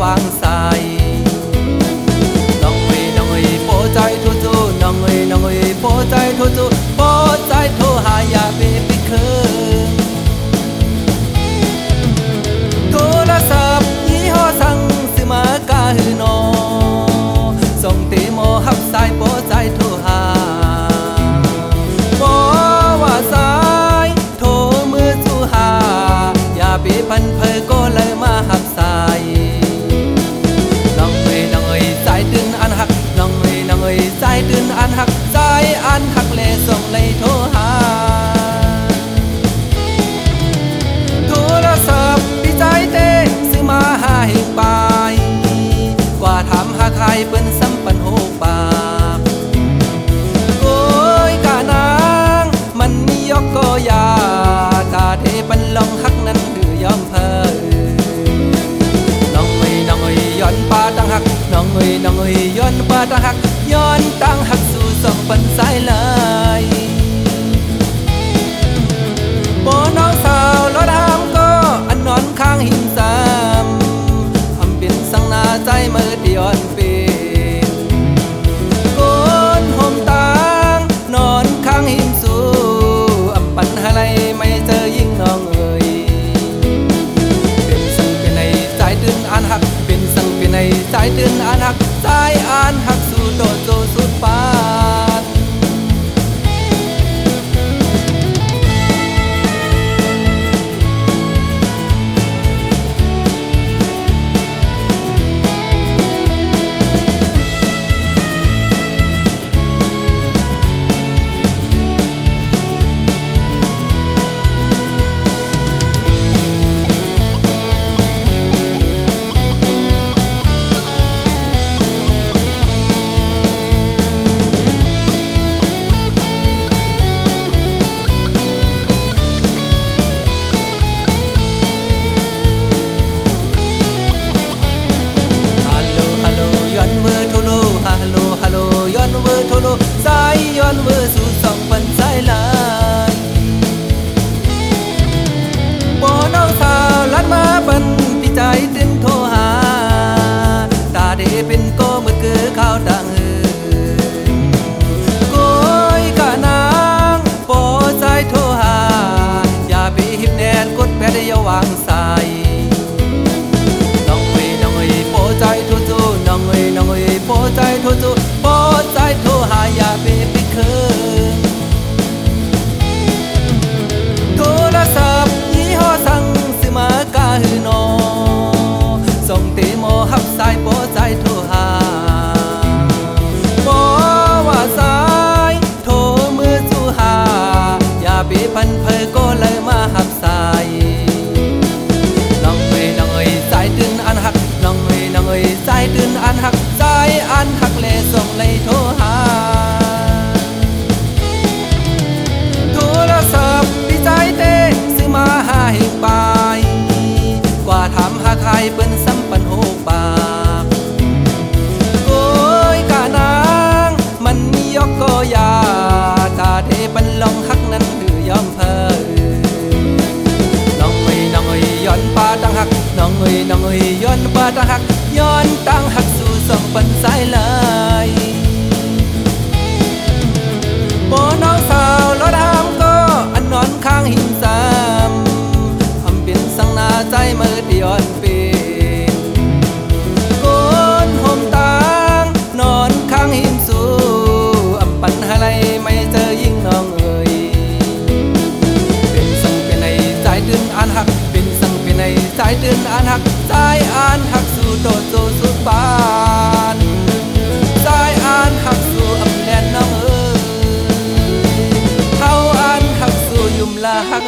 วางใส่น้องเอ้ยโปใจทุจูน้องเอ้ยโปใจทุจูโปใจโทรหาอย่าไปคืนโทรศัพท์ยี่ห้อสั่งซื้อมากาหือนอส่งตีโมหับสายโปใจโทรหาว่าสายโทรมือจูหาอย่าไปพันเพอก็เลยมาหับสายน้องเอ้ยสายตื่นอันหักน้องเอ้ยสายตื่นอันหักสายอันหักเลยส่งเลยโทรหาโทรศัพท์ดีใจเต้ซื้อมาหาเหงไปกว่าถามหาใครเปิ้นซ้ำปันโหกปากโอ้ยกะนางมันมียกก็ยากาเทปันลองหักนั้นคือยอมเพอน้องเอ้ยย้อนป้าตั้งหักน้องเอ้ยย้อนป้าตั้งหักย้อนตั้งหักสู่สองปันสายเลยโปน้องสาวรถหามก็อันนอนข้างหินซ้ำอำเป็นสังนาใจมือที่อ่อนเป็นโกนห่มตางนอนข้างหินสู่อำปันอะไรไม่เจอยิ่งน้องเอ้ยเป็นสังเป็นในใจตื่นอันหักเป็นสังเป็นในใจตื่นอันหักใจอันหักสู่โตโจสุดปานสายย้อนเวอร์สู่สองปันสายลายโปน้องสาวลัดมาปันพี่ใจเต้นโทรหาตาเดเป็นโกมือเกือข้าวดังโกยกะนางโปใจโทรหาอย่าไปหิบแนนกดแพทย์อย่าวางสายน้องเอ้ยโปใจทุจูน้องเอ้ยโปใจทุจูโปใจโทรหาอย่าไปคืนโทรศัพท์ยี่ห้อสั่งซื้อมากาหือนอส่งตีโมหับสายโปใจโทรหาว่าสายโทรมือจูหาอย่าไปพันเพอก็เลยมาหับสายน้องเอ้ยสายตื่นอันหักน้องเอ้ยสายตื่นอันหักสายอันหักเลยส่งเลยโทรหาโทรศัพท์ดีใจเต้ซื้อมาหาเหงไปกว่าถามหาใครเปิ้นซ้ำปันโหกปากโอ้ยกะนางมันมียกก็ยากาเทปันลองหักนั้นคือยอมเพอน้องเอ้ยย้อนป้าตั้งหักน้องเอ้ยย้อนป้าตั้งหักย้อนตั้งหักสู่สองปันสายเลยโปน้องสาวรถหามก็อันนอนข้างหินซ้ำอำเป็นสังนาใจมือที่อ่อนเป็นโกนห่มตางนอนข้างหินสู่อำปันอะไรไม่เจอยิ่งน้องเอ้ยเป็นสังเป็นในใจตื่นอันหักเป็นสังเป็นในใจตื่นอันหักใจอันหักสู่โตโจสุดปานใจอันหักสู่อำแดนน้องเอ้ยเขาอันหักสู่ยุมลาหัก